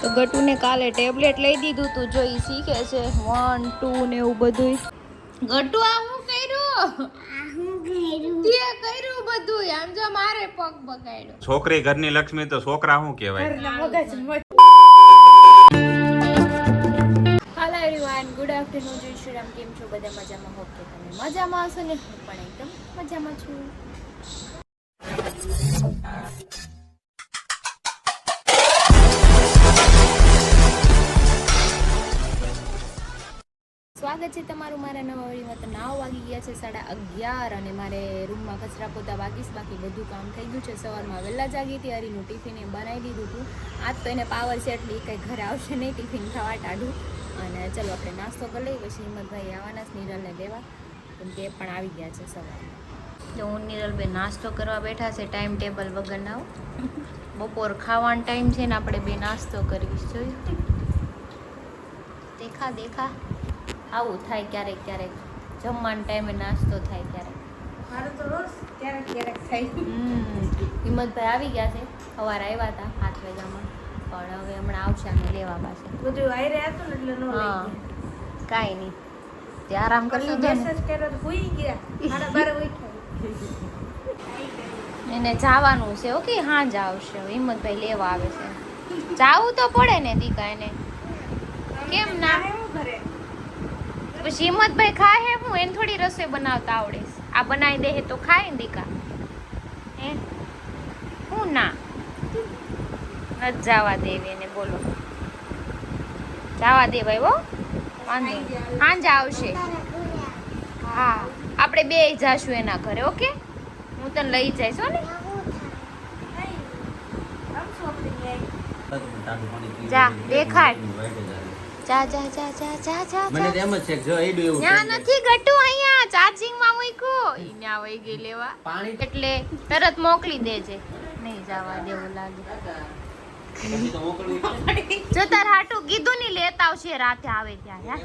તો ગટુને કાલે ટેબ્લેટ લઈ દીધું તું, જો ઈ શીખે છે 1 2 ને એવું બધું. ગટુ આ હું કર્યું? તે કર્યું બધું. આમ જો મારે પગ બગાડ્યો. છોકરી ઘરની લક્ષ્મી તો છોકરા શું કહેવાય? હાલો એવરીવન, ગુડ આફ્ટરનૂન. જય શ્રી રામ. કેમ છો બધા? મજામાં? હોપ કે તમે મજામાં હશો ને? હું પણ એકદમ મજામાં છું. સ્વાગત છે તમારું મારા નવા વિડીયોમાં. તો 9 વાગી ગયા છે, 11:30, અને મારે રૂમમાં કચરા પોતા બાકી બધું કામ થઈ ગયું છે. સવારમાં વહેલા જાગી હતી, હરીનું ટિફિન એ બનાવી દીધું હતું. આજ તો એને પાવર છે એટલે કંઈ ઘરે આવશે નહીં ટિફિન ખાવા ટાઢું. અને ચલો આપણે નાસ્તો કરી લઈએ, પછી હિંમતભાઈ આવવાના છે નિરલને લેવા, કેમ કે એ પણ આવી ગયા છે સવારમાં. તો હું નિરલબેન નાસ્તો કરવા બેઠા છે, ટાઈમ ટેબલ વગર ના. બપોર ખાવાનો ટાઈમ છે ને આપણે બે નાસ્તો કરીશ. જોયું? દેખા આવું થાય ક્યારેક ક્યારેક, જમવાનો ટાઈમે નાસ્તો થાય ક્યારેક. મારું તો રોજ ક્યારેક થાય. હિંમતભાઈ આવી ગયા છે, સવારે આવ્યા હતા 7 વાગ્યામાં, પણ હવે હમણાં આવશે અમે લેવા પાસે. બધું આયરે હતું ને એટલે નો હા, લઈ કાંઈ નહીં, તે આરામ કરી લીધો ને. મેસેજ કર્યો તો ભૂલી ગયા. 12:30 ઉઠ્યા. એને જવાનું છે. ઓકે, હા જ આવશે. હિંમતભાઈ લેવા આવે છે. જાવું તો પડે ને દીકા એને, કેમ ના? ઘરે પછી હિંમતભાઈ ખાય હું એને થોડી રસોઈ બનાવતા આવડે છે. આ બનાવી દે તો ખાય ને દીકા. હે હું ના નથી જવા દેવી એને, બોલો જવા દે ભાઈ. હો વાંધો સાંજે આવશે. હા, આપણે બે જાશું એના ઘરે. ઓકે, હું તને લઈ જઈશ. હો ને, જા દેખાડ. જા જા જા જા જા જા. મને તેમ જ છે જો એડું એવું ત્યાં નથી ગટુ, અહીંયા ચાર્જિંગ માં મૂક્યો. અહીંયા વઈ ગઈ લેવા પાણી એટલે તરત મોકલી દેજે. નહીં જવા દેવું લાગે. પછી તો મોકલવી પડે. જો તાર હાટું કીધું ની લેતા આવશે રાતે આવે ત્યાં. યાર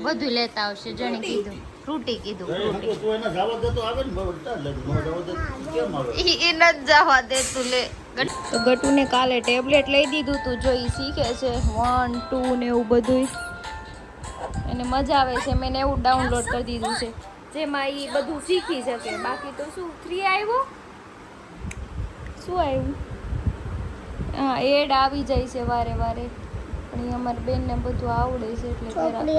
બધું લેતા આવશે. જણે કીધું ફ્રૂટી કીધું. ફ્રૂટી તું એને જવા દે તો આવે ને બરોબર. નો જવા દે કેમ આવે? ઈ ન જવા દે તું લે. તો ગટુને કાલે ટેબ્લેટ લઈ દીધું તું, જો ઈ શીખે છે 1 2 ને એવું બધું. એને મજા આવે છે. મેં એવું ડાઉનલોડ કરી દીધું છે જેમાં ઈ બધું શીખી શકે. બાકી તો શું ફ્રી આવ્યો, શું આવ્યું? હા, એડ આવી જાય છે વારે વારે, પણ એ અમારી બેનને બધું આવડે છે એટલે કરાવે.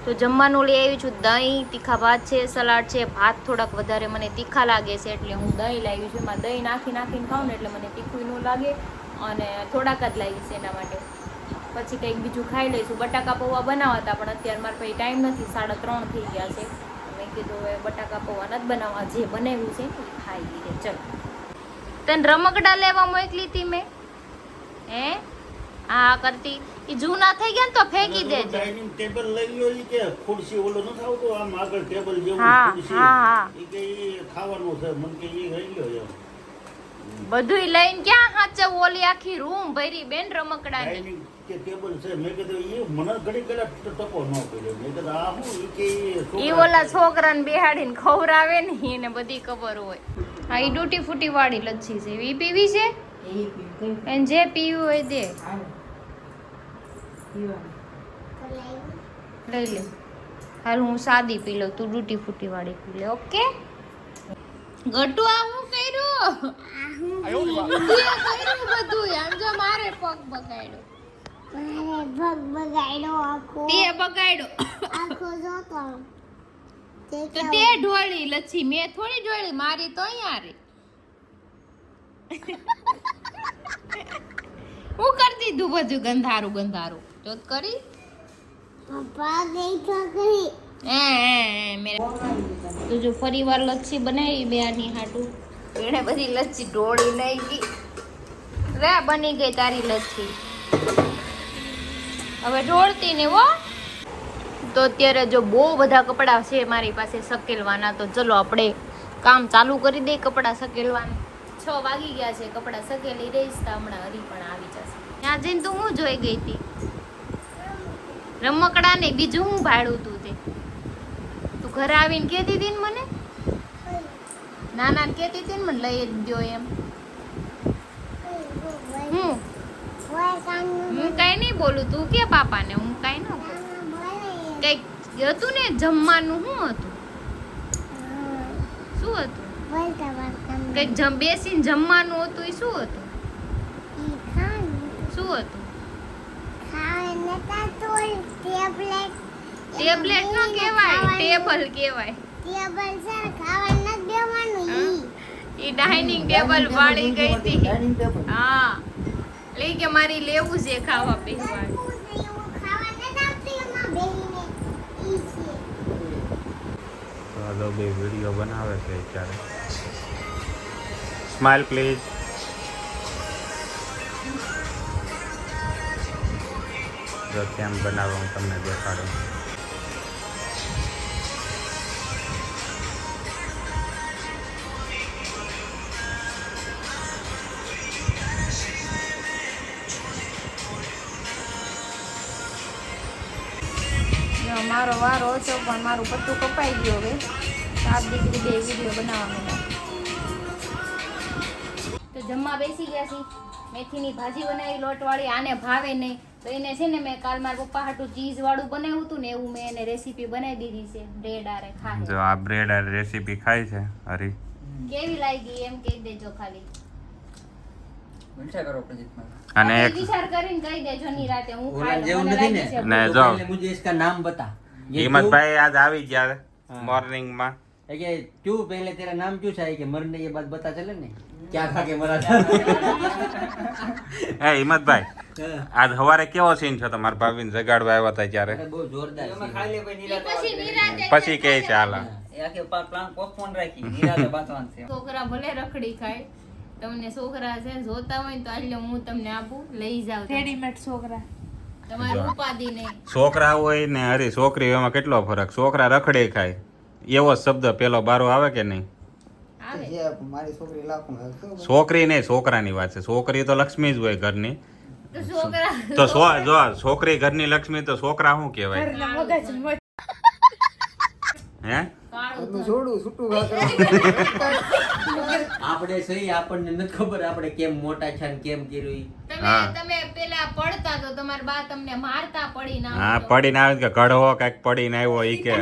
તો જમવાનું લઈ આવી છું. દહીં, તીખા ભાત છે, સલાડ છે. ભાત થોડાક વધારે મને તીખા લાગે છે એટલે હું દહીં લાવી છું. એમાં દહીં નાખીને ખાઉં ને એટલે મને તીખું ન લાગે, અને થોડાક જ લાવી છે એના માટે. પછી કંઈક બીજું ખાઈ લઈશું. બટાકા પૌવા બનાવવા હતા, પણ અત્યારે મારા પાસે ટાઈમ નથી. 3:30 થઈ ગયા છે. મેં કીધું હવે બટાકા પૌવા નથી બનાવવા, જે બનાવ્યું છે એ ખાઈ લઈએ. ચલો, તને રમકડા લેવા મોકલી હતી મેં. હે હા કરતી. ઈ જૂના થઈ ગયા ને તો ફેંકી દેજે. ડાઇનિંગ ટેબલ લઈ લ્યો. ઈ કે ખુરશી ઓલો ન થાવતો આમ આગળ ટેબલ જેવું હા, ખુરશી. હા, હા. ઈ કે ઈ ખાવાનું છે. મન કે ઈ લઈ લ્યો એમ. બધુંય લઈને ક્યાં હાચે? ઓલી આખી રૂમ ભરી બેન રમકડાની. ડાઇનિંગ કે ટેબલ છે. મેં કીધું ઈ મને ઘડી કલા ટકો ન કર્યો. મેં કીધું આ હું? ઈ કે ઈ ઓલા છોકરાને બેહાડીને ખવરાવે ને એને બધી ખબર હોય. હા, ઈ ડૂટી ફૂટી વાળી લચ્છી છે. ઈ પીવી છે? એને જે પીવું હોય દે. લઈ લે. હાલ હું સાદી પી લઉં, તું ડૂટી ફૂટી વાળી પી લે. ઓકે ગટુ આ હું કર્યું? બધું આમ જો મારે પગ બગાડ્યો. તે બગાડ્યો તો તે ઢોળી લચ્છી, મેં થોડી ઢોળી. મારી તો અહીંયા રે. હું કરી દીધું બધું ગંધારું તો કરી. તો જો ફરી વાર લચ્છી બનાવી બે આની હાટું. એને બધી લચ્છી ઢોળી લઈ ગઈ રે. બની ગઈ તારી લચ્છી. હવે ઢોળતી ને હો. તો અત્યારે જો બહુ બધા કપડાં છે મારી પાસે સકેલવાના, તો ચલો આપણે કામ ચાલુ કરી દઈએ કપડાં સકેલવાનું. 6 વાગી ગયા છે. કપડાં સકેલી રહીશ તો હમણાં હરી પણ આવી જશે. ત્યાં જઈને તું હું જોઈ ગઈ હતી? રમકડા ને બીજું હું ભાડું તું તે? તું ઘરે આવીને કહેતી હતી ને મને, નાના કહેતી હતી ને મને લઈ જ દો એમ. હું હું કાંઈ નહીં બોલું, તું કે પાપાને, હું કાંઈ ન બોલું. કંઈક હતું ને જમવાનું, શું હતું? કંઈક બેસીને જમવાનું હતું, એ શું હતું? શું હતું? ટેબ્લેટ ન કહેવાય, ટેબલ કહેવાય. એ ડાઇનિંગ ટેબલ વાળી ગઈ હતી. હા, લઈ કે મારી લેવું છે ખાવા પીવા. તો બે વિડીયો બનાવે છે અત્યારે. Smile please. જો કેમ બનાવો હું તમને દેખાડું. મારો વારો હતો પણ મારું પટ્ટું કપાઈ ગયું. હવે સાત દીકરી બે વિડીયો બનાવવા માંડ્યા. તો જમવા બેસી ગયા છીએ. મેથીની ભાજી બનાવી લોટવાળી, આને ભાવે નહીં તો એને છે ને મેં કાલ મારા પપ્પા હાટું ચીઝ વાળું બનાવ્યું હતું ને એવું મેં એને રેસીપી બનાવી દીધી છે. બ્રેડ આરે ખાય. જો આ બ્રેડ આ રેસીપી ખાય છે હરી. કેવી લાગી એમ કહી દેજો ખાલી. વિચાર કરો પ્રજીતમાં. અને એક વિચાર કરીને કહી દેજો ની રાતે હું ઓલા ખાઈ જેવું લઉં. મને નથી ને. લાગી છે ને तो જો पहले मुझे इसका नाम बता। ये હિંમતભાઈ આજ આવી ગયા हाँ। મોર્નિંગ માં. क्यों- है कि क्यों पहले तेरा नाम क्यों चाहिए कि मरने के बाद पता चले ने क्या खा के मरा था। હે હિંમતભાઈ हाँ। આજ સવારે કેવો સીન છે તમારા ભાભીને જગાડવા આવ્યા હતા ત્યારે? अरे बहुत जोरदार અમે scene ખાઈ है। લે પછી ઈ નિરાતે પછી નિરાતે પછી કે છે હાલ हाँ। એ આખે પ્લાન પોસ્ટપોન રાખી નિરાતે બાતવાન છે છોકરા ભલે રખડી ખાય, તમને છોકરા છે જોતા હોય ને તો આટલે હું તમને આપું, લઈ જાવ. રેડીમેડ છોકરા. તમારી જો. ઉપાધિ નહીં. છોકરા હોય ને હરી છોકરી એમાં કેટલો ફરક. છોકરા રખડે ખાય એવો શબ્દ પેલો બારો આવે કે નહીં? આવે મારી છોકરી લાખો છોકરી નહીં, છોકરાની વાત છે. છોકરી તો લક્ષ્મી જ હોય ઘરની. તો છોકરા તો જો છોકરી ઘરની લક્ષ્મી તો છોકરા શું કહેવાય? ઘરના મગજ મજ. હે કાળું છોડું છૂટું આપણે સહી આપણને નથી ખબર આપણે કેમ મોટા છે ને કેમ કર્યું ઈ. હા. તમે પેલા પડતા તો તમારા બા તમને મારતા પડી ના હા પડીને આવે કે ઘડવો કઈક પડીને આવ્યો ઈ કે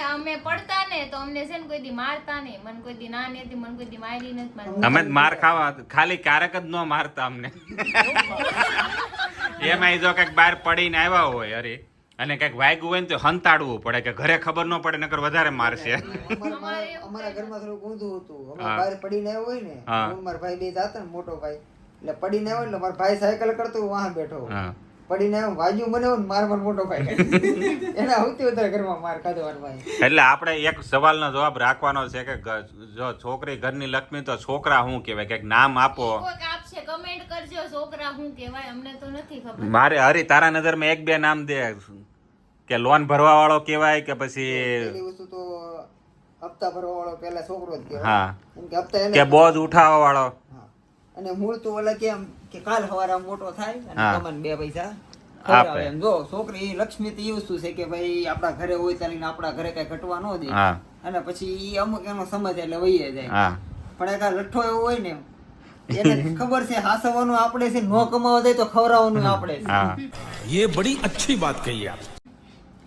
અમે પડતા ને તો અમને છે ને કોઈ દી મારતા નહીં. મને કોઈ દી ના નથી, મને કોઈ દી મારી નથી મારી. અમે જ માર ખાવા ખાલી ક્યારેક જ ન મારતા અમને. એમાં જો કઈક બહાર પડીને આવ્યા હોય અરે અને કઈક વાગ્યું હોય ને તો હંતાડવું પડે કે ઘરે ખબર ન પડે નકર વધારે મારશે. અમારા ઘરમાં થોડું ઊંધું હતું હા. અમારા બહાર પડીને આવ્યો હોય ને હા. હું મારા ભાઈ બે જાતા ને મોટો ભાઈ એટલે પડીને આવ્યો એટલે મારો ભાઈ સાયકલ કરતો હું વાહ બેઠો હા પડીને આવ્યો વાજ્યું મને હોય ને માર મોટો ભાઈ એને સૌથી વધારે ઘરમાં માર ખાધો મારો ભાઈ એટલે આપણે એક સવાલનો જવાબ રાખવાનો છે કે જો છોકરી ઘરની લક્ષ્મી તો છોકરા શું કહેવાય? કઈક નામ આપો. કોઈક આપશે, કમેન્ટ કરજો છોકરા શું કહેવાય, અમને તો નથી ખબર. મારે હરી તારા નજરમાં એક બે નામ દે કે લોન ભરવા વાળો કહેવાય કે પછી પેલી વસ્તુ તો હપ્તા ભરવા વાળો પેલા છોકરો જ કહેવાય હા કેમ કે હપ્તા એને કે બોજ ઉઠાવવા વાળો. હા. અને મૂળ તો ઓલા કેમ કે કાલ સવારે આમ મોટો થાય અને હા. તમને બે પૈસા આપે. ખવડાવે એમ. જો છોકરી લક્ષ્મી તો એ વસ્તુ છે કે ભાઈ આપણા ઘરે હોય ત્યારે આપણા ઘરે કઈ ઘટવા ન દે હા અને પછી ઈ અમુક એનો સમજ એટલે વહીએ જાય હા પણ એક આ લઠ્ઠો એવો હોય ને એને ખબર છે હાસવાનું આપણે છે નો કમાવા દે તો ખવડાવવાનું આપણે છે. હા ये बड़ी अच्छी बात कही आप।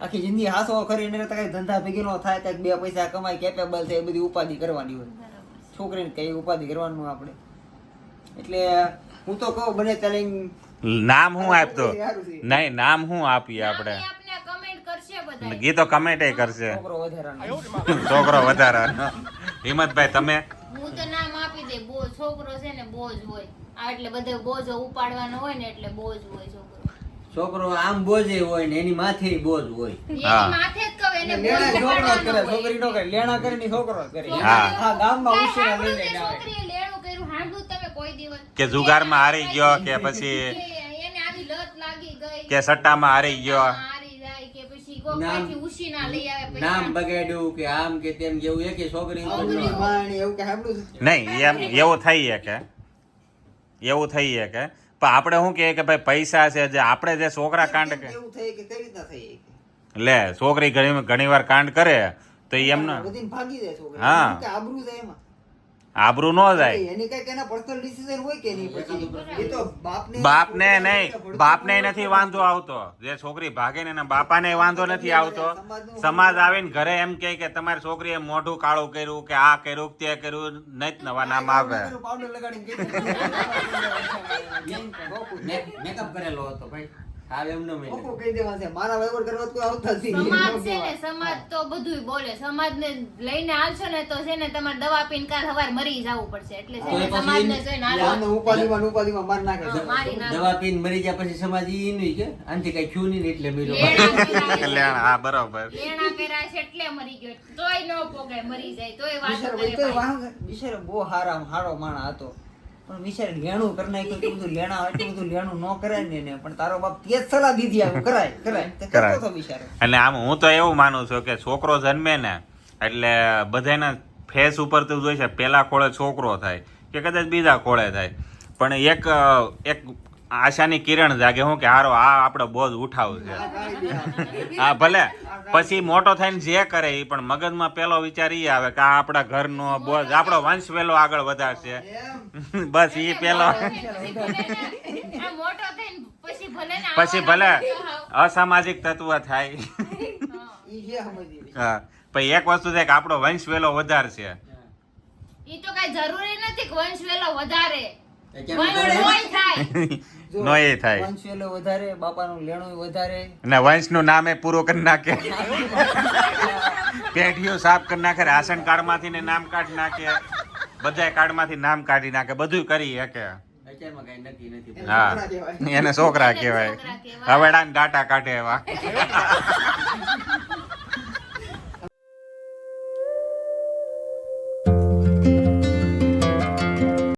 આખી જિંદગી હાસો કરીને કઈ ધંધા ભેગી નો થાય કઈક બે પૈસા કમાય કેપેબલ છે એ બધી ઉપાધિ કરવાની હોય છોકરીને કઈ ઉપાધિ કરવાનું આપણે એટલે હું તો કહું બને ત્યારે નામ હું આપતો સારું છે. નહીં નામ હું આપીએ આપણે નામ આપને કમેન્ટ કરશે બધા. ગીતો કમેન્ટ કરશે છોકરો વધારાનો છોકરો વધારે. હિંમતભાઈ તમે હું તો નામ આપી દે. બોજ છોકરો છે ને બોજ હોય. આ એટલે બધે બોજો ઉપાડવાનો હોય ને એટલે બોજ હોય છોકરો. છોકરો આમ બોજે હોય ને એની માથે બોજ હોય। હા. એની માથે જ કહું એને બોજ લેણા છોકરો જ કરે ઉપાડવાનો હોય. છોકરી નો કરે લેણા કરીને છોકરો જ કરે હા. હા ગામમાં કાંઈ ઉછેરા સાંભળ્યું લઈને તે આવે છોકરીએ લેણું કર્યું સાંભળ્યું તમે કોઈ દિવસ? કે જુગારમાં હારી ગયો કે પછી કે એને આવી લત લાગી ગઈ કે સટ્ટામાં હારી ગયો. હારી જાય કે પછી કોક નામ- પાછી ઉશીના લઈ આવે પછી નામ બગાડ્યું કે આમ કે તેમ જેવું એક છોકરી છોકરી માણી એવું કે સાંભળ્યું છે નહીં એમ એવું થઈ શકે એવું થઈ શકે પણ આપણે શું કહીએ કે ભાઈ પૈસા છે જે આપણે જે છોકરા કાંડ કે એવું થઈ કે કઈ રીતના થઈ લે છોકરી ઘણી વાર કાંડ કરે તો એ એમનો બધીને ભાગી જાય છોકરી હા. કે આબરૂ જાય એમાં આબરૂ ન જાય. એની કઈક એના પર્સનલ ડિસિઝન હોય કે નહીં પછી એ તો બાપને નહીં, બાપને નથી વાંધો આવતો. જે છોકરી ભાગે ને એના બાપાને વાંધો નથી આવતો. સમાજ આવીને ઘરે એમ કહે કે તમારી છોકરીએ મોઢું કાળું કર્યું કે આ કર્યું તે કર્યું, નહીં જ નવા નામ આવે. પાવડર લગાડીને મેકઅપ કરેલો હતો ભાઈ, હાવ એમનો મેં ઓકો કહી દેવા છે મારા વહીવટ કરવા તો કોઈ આવતા જ નહીં. સમાજ છે ને, સમાજ તો બધુંય બોલે. સમાજને લઈને હાલશો ને તો છે ને તમારે દવા પીને કાલ સવારે મરી જવું પડશે. એટલે છે ને સમાજને જોઈને હાલવાનું. આમને ઉપાધિમાં માર નાખે છે. મારી નાખે. દવા પીને મરી ગયા પછી સમાજ ઈ નહીં કે આનથી કઈ થયું નહીં ને એટલે મેલો. લેણા કર્યા છે. લેણ, હા બરોબર. લેણા કર્યા છે એટલે મરી ગયો. તોય ન પોગાય, મરી જાય તોય વાતો બિચારો કરે તો ભાઈ. બિચારો બહુ હારો માણસ હતો પણ બિચારે લેણું કરી નાખ્યું. એટલું બધું લેણા એટલું બધું લેણું ન કરાય ને એને. પણ તારો બાપ તે જ સલાહ દીધી આવું કરાય તો કરતો હતો બિચારો. એટલે આમ હું તો એવું માનું છું કે છોકરો જન્મે ને એટલે બધાના ફેસ ઉપર તો જોઈ છે પેલા ખોળે છોકરો થાય કે કદાચ બીજા ખોળે થાય, પણ એક આશાની કિરણ જાગે હું કે હારો આ આપણે બોજ ઉઠાવ છે. હા ભલે પછી મોટો થઈને જે કરે એ પણ મગજમાં પેલો વિચાર ઈ આવે કે આ આપણા ઘરનો બોજ, આપણો વંશ વેલો આગળ વધારશે. બસ ઈ પેલો. આ મોટો થઈને પછી ભલે ને પછી ભલે અસામાજિક તત્વ થાય. ઈ છે સમજી. હા પછી એક વસ્તુ છે કે આપણો વંશ વેલો વધારશે. ઈ તો કઈ જરૂરી નથી કે વંશ વેલો વધારે. કેમ વંશ તોય થાય. જો, નો એ થાય. વંશ વેલો વધારે, બાપાનું લેણું વધારે. અને વંશનું નામે પૂરું કરી નાખે. પેઢીઓ સાફ કરી નાખે, રાશન કાર્ડ માંથી ને નામ કાઢી નાખે, બધા કાર્ડ માંથી નામ કાઢી નાખે, બધું કરી શકે. અત્યારમાં કઈ નક્કી નથી. હા એને છોકરા કહેવાય. છોકરા કહેવાય. હવેડાને ડાટા કાઢે એવા.